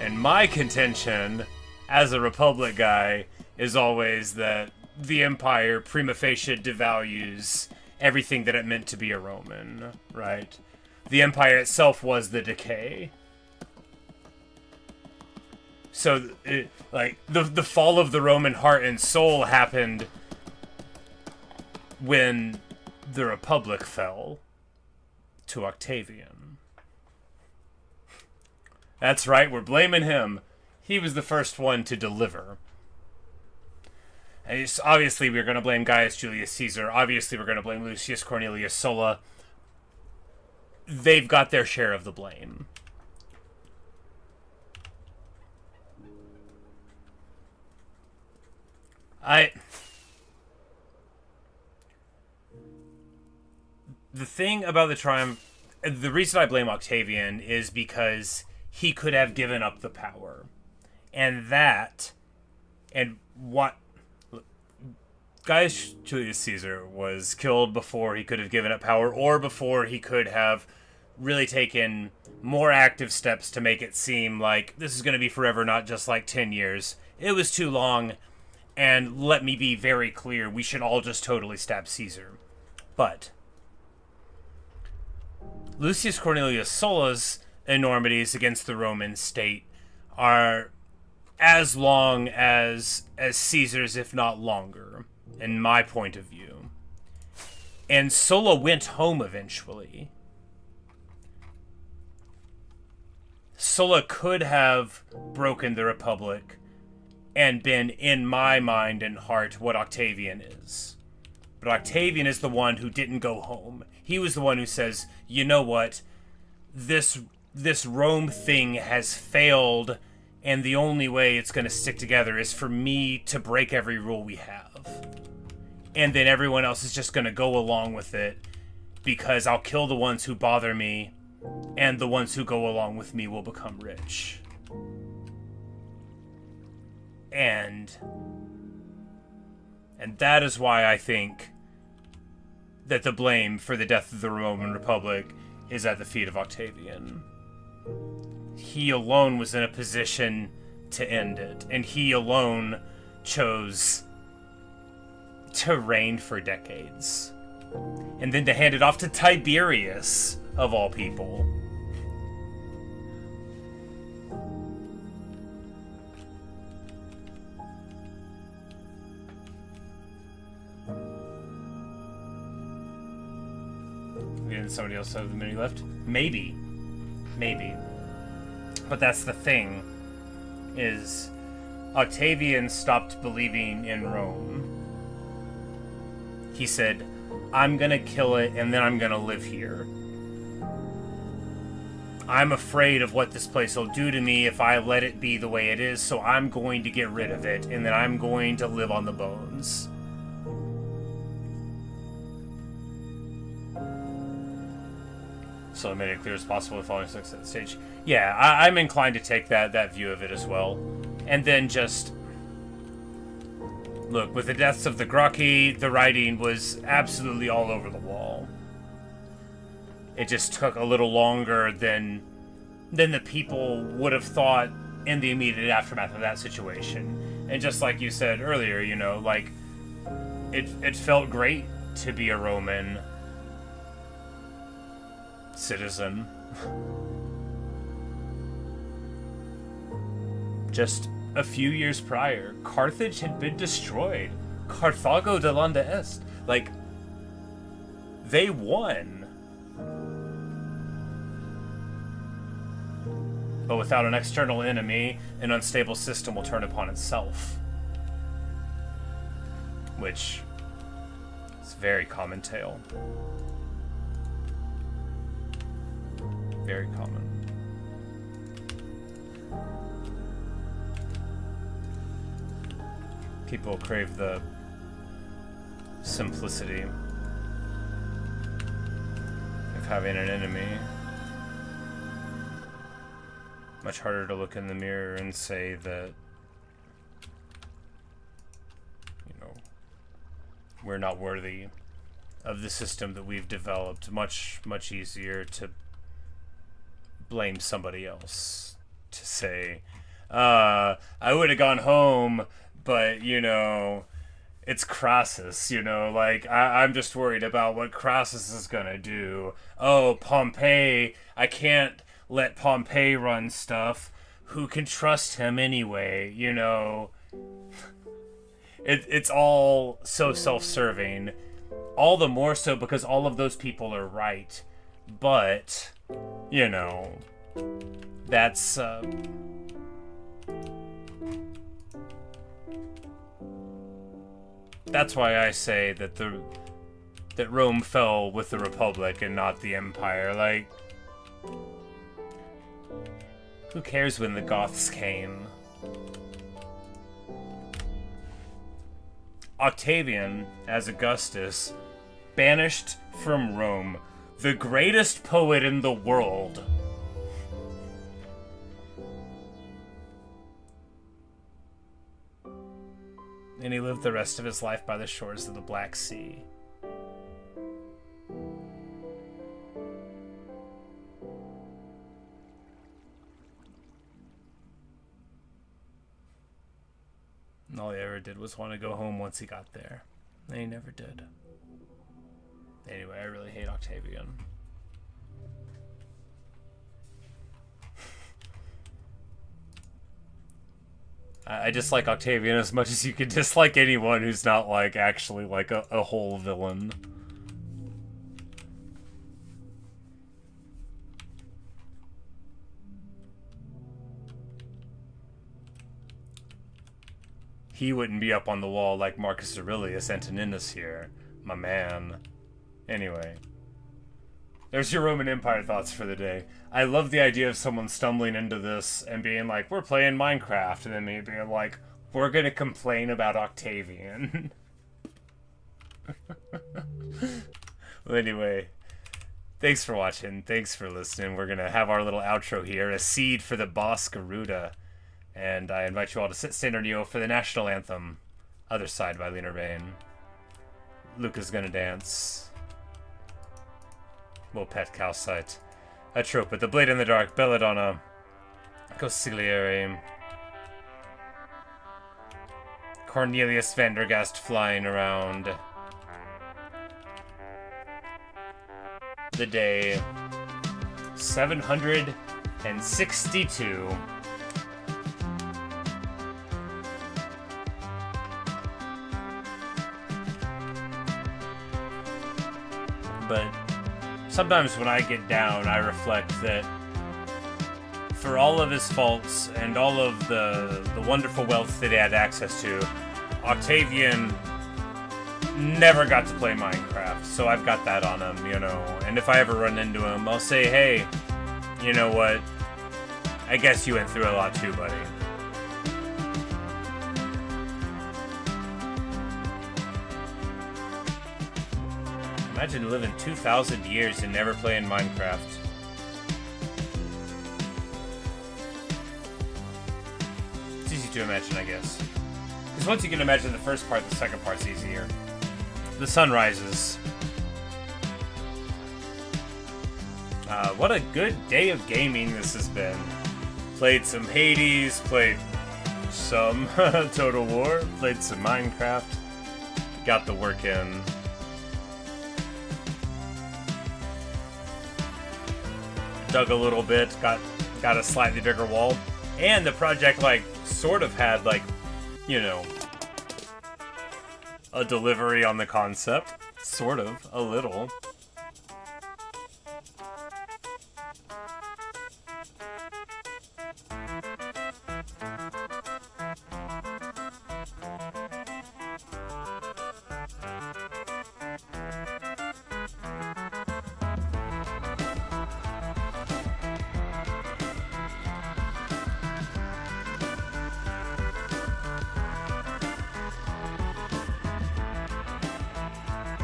And my contention as a Republic guy is always that the Empire prima facie devalues everything that it meant to be a Roman, right? The Empire itself was the decay. So, the fall of the Roman heart and soul happened when the Republic fell to Octavian. That's right, we're blaming him. He was the first one to deliver. And obviously, we're going to blame Gaius Julius Caesar. Obviously, we're going to blame Lucius Cornelius Sulla. They've got their share of the blame. The thing about the triumph, the reason I blame Octavian is because he could have given up the power. And what Gaius Julius Caesar was killed before he could have given up power, or before he could have really taken more active steps to make it seem like this is going to be forever, not just like 10 years. It was too long, and let me be very clear, we should all just totally stab Caesar. But Lucius Cornelius Sulla's enormities against the Roman state are as long as Caesar's, if not longer, in my point of view. And Sulla went home eventually. Sulla could have broken the Republic and been, in my mind and heart, what Octavian is. But Octavian is the one who didn't go home. He was the one who says, you know what? This Rome thing has failed, and the only way it's going to stick together is for me to break every rule we have. And then everyone else is just going to go along with it, because I'll kill the ones who bother me, and the ones who go along with me will become rich. And that is why I think that the blame for the death of the Roman Republic is at the feet of Octavian. He alone was in a position to end it, and he alone chose to reign for decades. And then to hand it off to Tiberius, of all people. Did somebody else have the mini left? Maybe. But that's the thing, is Octavian stopped believing in Rome. He said, I'm gonna kill it and then I'm gonna live here. I'm afraid of what this place will do to me if I let it be the way it is, so I'm going to get rid of it, and then I'm going to live on the bones. So I made it clear as possible with following success at the stage. Yeah, I'm inclined to take that view of it as well. And then just... Look, with the deaths of the Gracchi, the writing was absolutely all over the wall. It just took a little longer than the people would have thought in the immediate aftermath of that situation. And just like you said earlier, you know, like, it felt great to be a Roman citizen. Just a few years prior, Carthage had been destroyed. Carthago delenda est. Like, they won. But without an external enemy, an unstable system will turn upon itself. Which is a very common tale. Very common. People crave the simplicity of having an enemy. Much harder to look in the mirror and say that, you know, we're not worthy of the system that we've developed. Much easier to blame somebody else. To say, I would have gone home, but, you know, it's Crassus, you know, like, I'm just worried about what Crassus is gonna do. Oh, Pompey, I can't let Pompey run stuff. Who can trust him anyway, you know? It's all so self-serving. All the more so because all of those people are right. But, you know, that's... That's why I say that that Rome fell with the Republic and not the Empire. Like, who cares when the Goths came? Octavian, as Augustus, banished from Rome the greatest poet in the world. And he lived the rest of his life by the shores of the Black Sea. And all he ever did was want to go home once he got there. And he never did. Anyway, I really hate Octavian. I dislike Octavian as much as you can dislike anyone who's not, like, actually, like, a whole villain. He wouldn't be up on the wall like Marcus Aurelius Antoninus here. My man. Anyway. There's your Roman Empire thoughts for the day. I love the idea of someone stumbling into this and being like, we're playing Minecraft, and then me being like, we're gonna complain about Octavian. Well, anyway, thanks for watching, thanks for listening. We're gonna have our little outro here, a seed for the boss Garuda. And I invite you all to sit, stand, or kneel for the national anthem, Other Side by Lena Rain. Luca's gonna dance. We'll pet calcite. A trope with the blade in the dark, belladonna. Consigliere. Cornelius Vandergast flying around. The day 762. But sometimes when I get down, I reflect that for all of his faults and all of the wonderful wealth that he had access to, Octavian never got to play Minecraft. So I've got that on him, you know. And if I ever run into him, I'll say, hey, you know what? I guess you went through a lot too, buddy. Imagine living 2,000 years and never playing Minecraft. It's easy to imagine, I guess. Because once you can imagine the first part, the second part's easier. The sun rises. What a good day of gaming this has been. Played some Hades, played some Total War, played some Minecraft. Got the work in. Dug a little bit, got a slightly bigger wall, and the project like sort of had like, you know, a delivery on the concept, sort of, a little.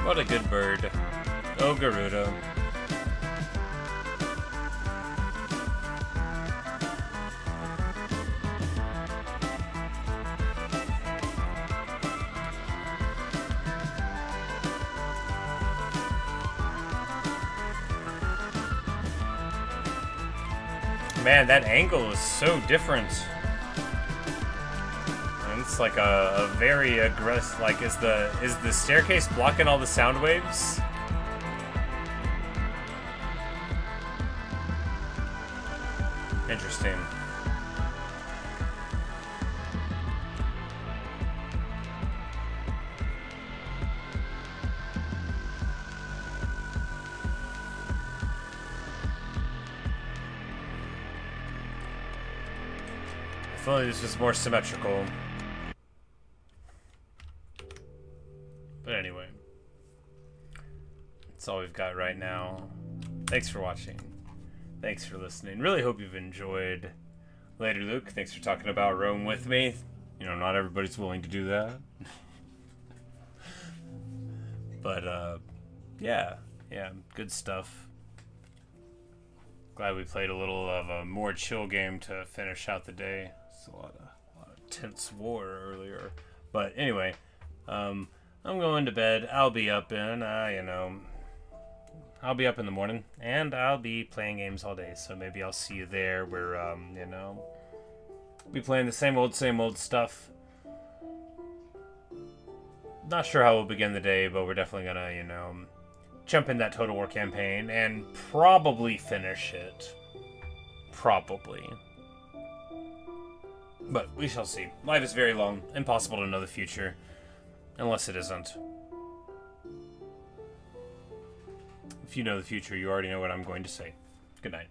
What a good bird. Oh, Garuda. Man, that angle is so different. It's like a very aggressive, like, is the staircase blocking all the sound waves? Interesting. If only this was more symmetrical. But anyway, that's all we've got right now. Thanks for watching. Thanks for listening. Really hope you've enjoyed. Later, Luke. Thanks for talking about Rome with me. You know, not everybody's willing to do that. But, yeah, good stuff. Glad we played a little of a more chill game to finish out the day. It's a lot of tense war earlier. But anyway, I'm going to bed. I'll be up in, I'll be up in the morning, and I'll be playing games all day, so maybe I'll see you there where, be playing the same old stuff. Not sure how we'll begin the day, but we're definitely gonna, jump in that Total War campaign and probably finish it. Probably. But we shall see. Life is very long. Impossible to know the future. Unless it isn't. If you know the future, you already know what I'm going to say. Good night.